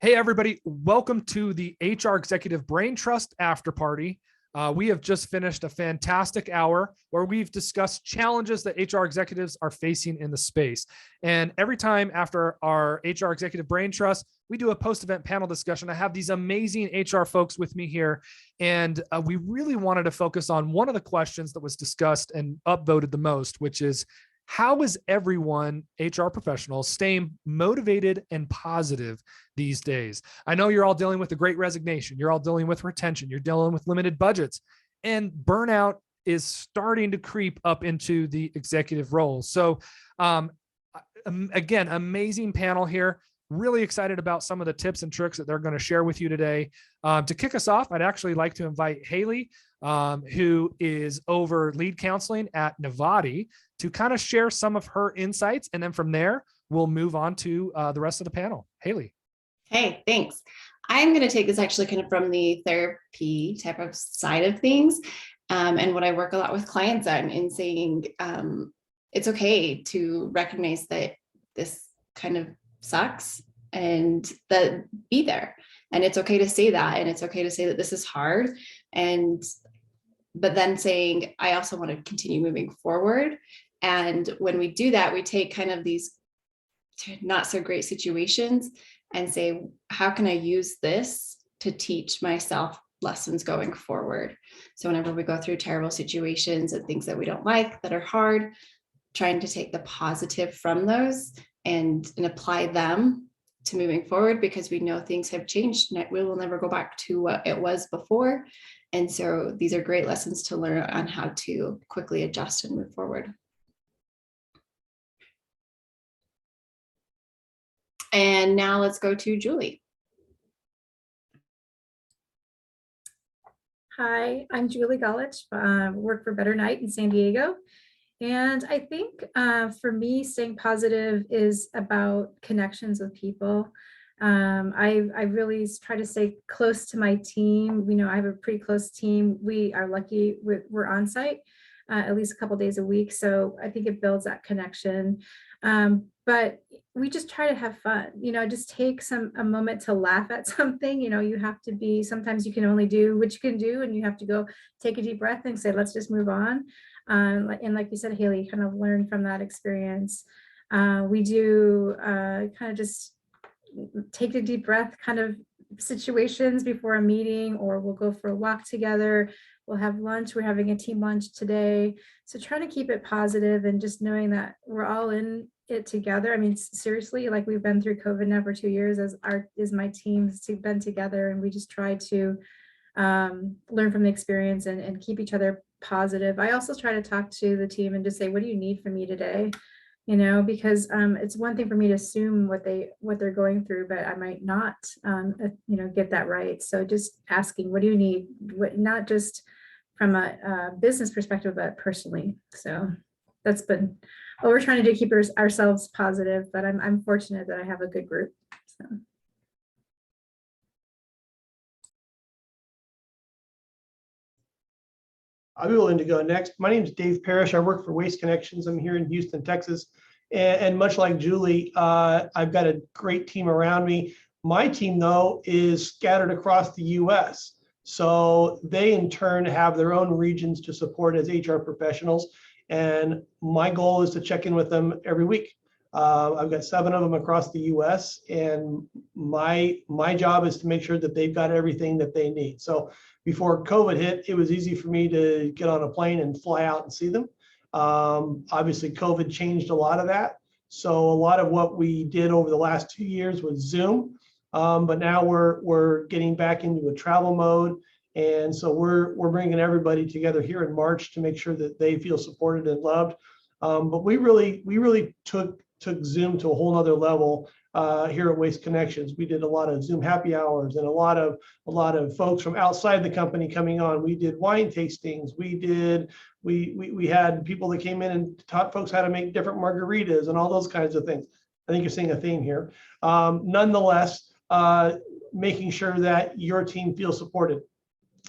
Hey, everybody. Welcome to the HR Executive Brain Trust After Party. We have just finished a fantastic hour where we've discussed challenges that HR executives are facing in the space. And every time after our HR Executive Brain Trust, we do a post-event panel discussion. I have these amazing HR folks with me here. And we really wanted to focus on one of the questions that was discussed and upvoted the most, which is, how is everyone, HR professionals, staying motivated and positive these days? I know you're all dealing with the great resignation. You're all dealing with retention. You're dealing with limited budgets. And burnout is starting to creep up into the executive roles. So again, amazing panel here. Really excited about some of the tips and tricks that they're going to share with you today. To kick us off, I'd actually like to invite Haley, who is over lead counseling at Novati, to kind of share some of her insights. And then from there, we'll move on to the rest of the panel. Haley. Hey, thanks. I'm going to take this actually kind of from the therapy type of side of things. And what I work a lot with clients on in saying it's okay to recognize that this kind of sucks and that be there. And it's okay to say that. And it's okay to say that this is hard. But then saying, I also want to continue moving forward. And when we do that, we take kind of these not so great situations and say, how can I use this to teach myself lessons going forward? So whenever we go through terrible situations and things that we don't like, that are hard, trying to take the positive from those and apply them to moving forward, because we know things have changed. We will never go back to what it was before. And so these are great lessons to learn on how to quickly adjust and move forward. And now let's go to Julie. Hi, I'm Julie Gullich, work for Better Night in San Diego. And I think for me, staying positive is about connections with people. I really try to stay close to my team. I have a pretty close team. We are lucky we're on site at least a couple days a week. So I think it builds that connection. But we just try to have fun, just take a moment to laugh at something. You have to be, sometimes you can only do what you can do, and you have to go take a deep breath and say, let's just move on. And like you said, Haley, kind of learn from that experience. We do kind of just take a deep breath kind of situations before a meeting, or we'll go for a walk together. We'll have lunch. We're having a team lunch today. So trying to keep it positive and just knowing that we're all in it together. I mean, seriously, like we've been through COVID now for 2 years as my team's been together, and we just try to learn from the experience and keep each other positive. I also try to talk to the team and just say, what do you need from me today? Because it's one thing for me to assume what they're going through, but I might not, get that right. So just asking, what do you need? Not just from a business perspective, but personally. So that's been what we're trying to do, keep ourselves positive, but I'm fortunate that I have a good group. So. I'll be willing to go next. My name is Dave Parrish. I work for Waste Connections. I'm here in Houston, Texas. And much like Julie, I've got a great team around me. My team, though, is scattered across the US. So they, in turn, have their own regions to support as HR professionals. And my goal is to check in with them every week. I've got 7 of them across the US, and my job is to make sure that they've got everything that they need. So before COVID hit, it was easy for me to get on a plane and fly out and see them. Obviously, COVID changed a lot of that. So a lot of what we did over the last 2 years was Zoom, but now we're getting back into a travel mode. And so we're bringing everybody together here in March to make sure that they feel supported and loved. But we really took Zoom to a whole nother level here at Waste Connections. We did a lot of Zoom happy hours and a lot of folks from outside the company coming on. We did wine tastings. We had people that came in and taught folks how to make different margaritas and all those kinds of things. I think you're seeing a theme here. Nonetheless, making sure that your team feels supported.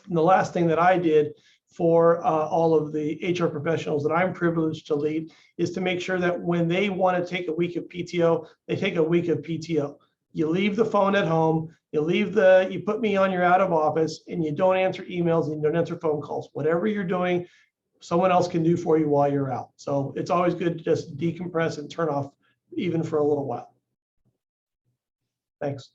And the last thing that I did for all of the HR professionals that I'm privileged to lead is to make sure that when they want to take a week of PTO, they take a week of PTO. You leave the phone at home, you put me on your out of office, and you don't answer emails and you don't answer phone calls. Whatever you're doing, someone else can do for you while you're out. So it's always good to just decompress and turn off even for a little while. Thanks.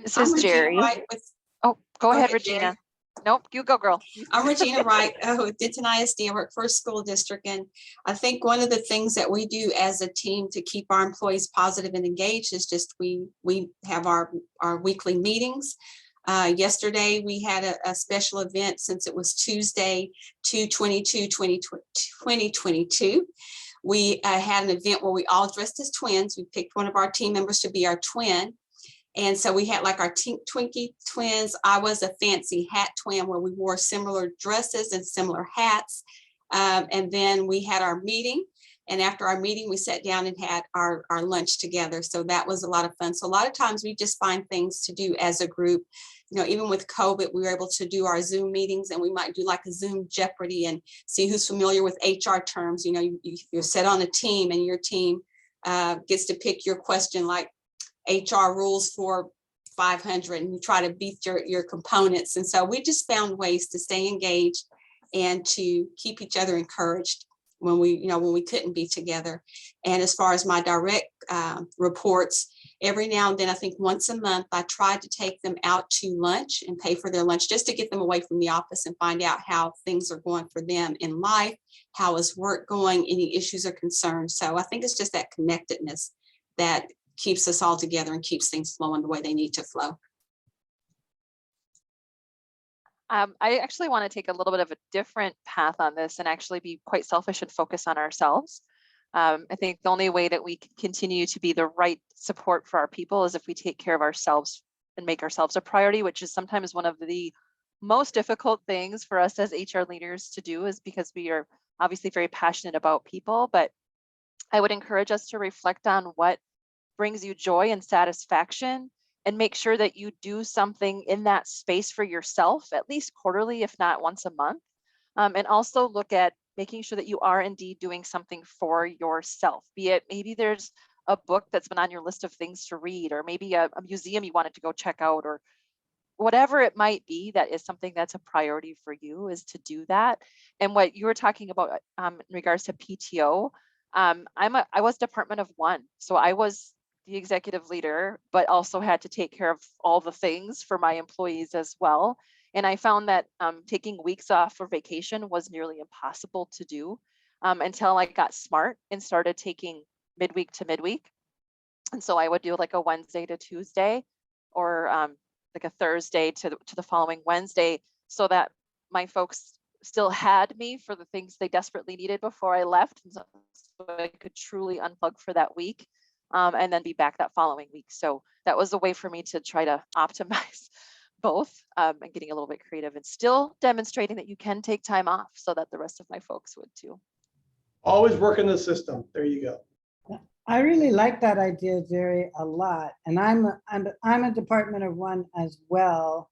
This I'm is Regina Jerry. Wright with, Oh, go ahead, ahead, Jerry. Regina. Nope, you go, girl. I'm Regina Wright with Denton ISD. I work for a school district. And I think one of the things that we do as a team to keep our employees positive and engaged is just we have our weekly meetings. Yesterday, we had a special event since it was Tuesday, 2/22/2022. We had an event where we all dressed as twins. We picked one of our team members to be our twin. And so we had like our Twinkie twins. I was a fancy hat twin where we wore similar dresses and similar hats. And then we had our meeting. And after our meeting, we sat down and had our lunch together. So that was a lot of fun. So a lot of times we just find things to do as a group. You know, even with COVID, we were able to do our Zoom meetings, and we might do like a Zoom Jeopardy and see who's familiar with HR terms. You know, you're set on a team, and your team gets to pick your question, like HR rules for 500, and you try to beat your components. And so we just found ways to stay engaged and to keep each other encouraged when we couldn't be together. And as far as my direct reports, every now and then, I think once a month, I tried to take them out to lunch and pay for their lunch just to get them away from the office and find out how things are going for them in life, how is work going, any issues or concerns. So I think it's just that connectedness that keeps us all together and keeps things flowing the way they need to flow. I actually want to take a little bit of a different path on this and actually be quite selfish and focus on ourselves. I think the only way that we can continue to be the right support for our people is if we take care of ourselves and make ourselves a priority, which is sometimes one of the most difficult things for us as HR leaders to do, is because we are obviously very passionate about people. But I would encourage us to reflect on what brings you joy and satisfaction, and make sure that you do something in that space for yourself, at least quarterly, if not once a month. And also look at making sure that you are indeed doing something for yourself, be it maybe there's a book that's been on your list of things to read, or maybe a museum you wanted to go check out, or whatever it might be that is something that's a priority for you, is to do that. And what you were talking about in regards to PTO, I was department of one. So I was the executive leader, but also had to take care of all the things for my employees as well. And I found that taking weeks off for vacation was nearly impossible to do until I got smart and started taking midweek to midweek. And so I would do like a Wednesday to Tuesday, or like a Thursday to the following Wednesday, so that my folks still had me for the things they desperately needed before I left. And so I could truly unplug for that week. And then be back that following week. So that was a way for me to try to optimize both, and getting a little bit creative and still demonstrating that you can take time off, so that the rest of my folks would too. Always work in the system. There you go. I really like that idea, Jerry, a lot. And I'm a department of one as well.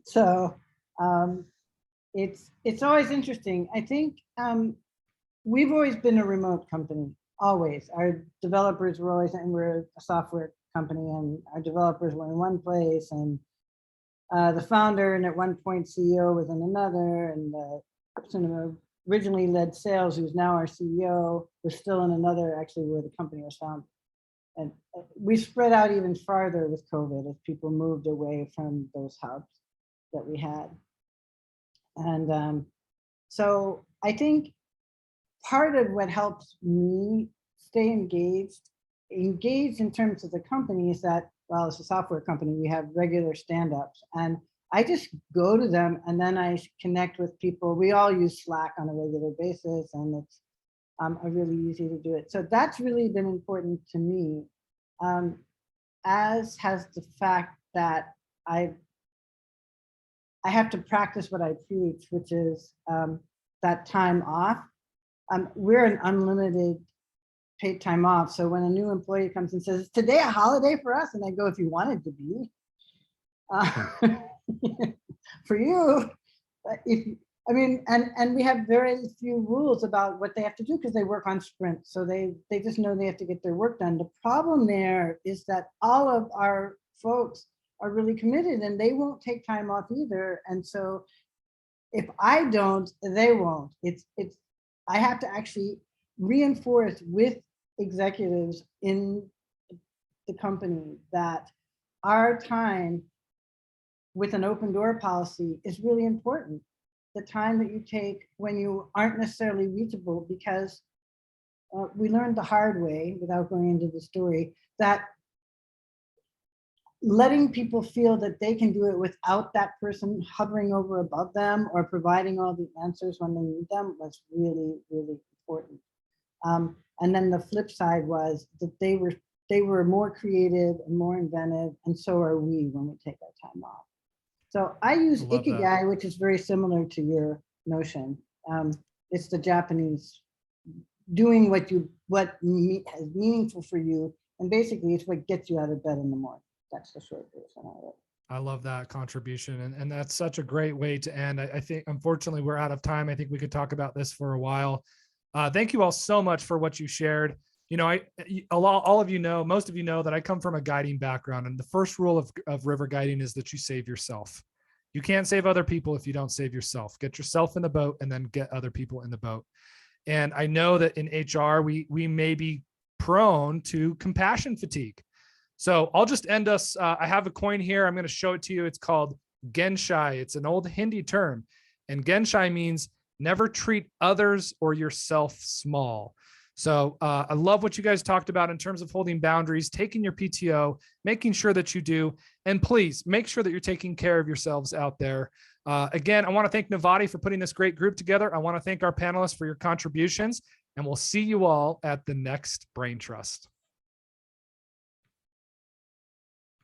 So it's always interesting. I think we've always been a remote company. Always. Our developers were always, and we're a software company, and our developers were in one place, and the founder and at one point CEO was in another, and the person who originally led sales, who's now our CEO, was still in another, actually where the company was founded. And we spread out even farther with COVID as people moved away from those hubs that we had. And so I think part of what helps me stay engaged in terms of the company is that, well, it's a software company, we have regular stand-ups, and I just go to them and then I connect with people. We all use Slack on a regular basis, and it's really easy to do it. So that's really been important to me, as has the fact that I have to practice what I preach, which is that time off. We're an unlimited paid time off. So when a new employee comes and says, "Is today a holiday for us?" And I go, "If you want it to be." For you, I mean, and we have very few rules about what they have to do because they work on sprints. So they just know they have to get their work done. The problem there is that all of our folks are really committed and they won't take time off either. And so if I don't, they won't. I have to actually reinforce with executives in the company that our time with an open door policy is really important. The time that you take when you aren't necessarily reachable, because we learned the hard way, without going into the story, that letting people feel that they can do it without that person hovering over above them or providing all the answers when they need them was really, really important. And then the flip side was that they were more creative and more inventive, and so are we when we take our time off. So I use Love that. Ikigai, which is very similar to your notion. It's the Japanese doing what is meaningful for you, and basically it's what gets you out of bed in the morning. That's the short version of it. I love that contribution. And that's such a great way to end. I think, unfortunately, we're out of time. I think we could talk about this for a while. Thank you all so much for what you shared. You know, all of you know, most of you know that I come from a guiding background. And the first rule of river guiding is that you save yourself. You can't save other people if you don't save yourself. Get yourself in the boat and then get other people in the boat. And I know that in HR, we may be prone to compassion fatigue. So I'll just end us. I have a coin here. I'm going to show it to you. It's called Genshai. It's an old Hindi term. And Genshai means never treat others or yourself small. So I love what you guys talked about in terms of holding boundaries, taking your PTO, making sure that you do. And please make sure that you're taking care of yourselves out there. Again, I want to thank Navati for putting this great group together. I want to thank our panelists for your contributions. And we'll see you all at the next Brain Trust.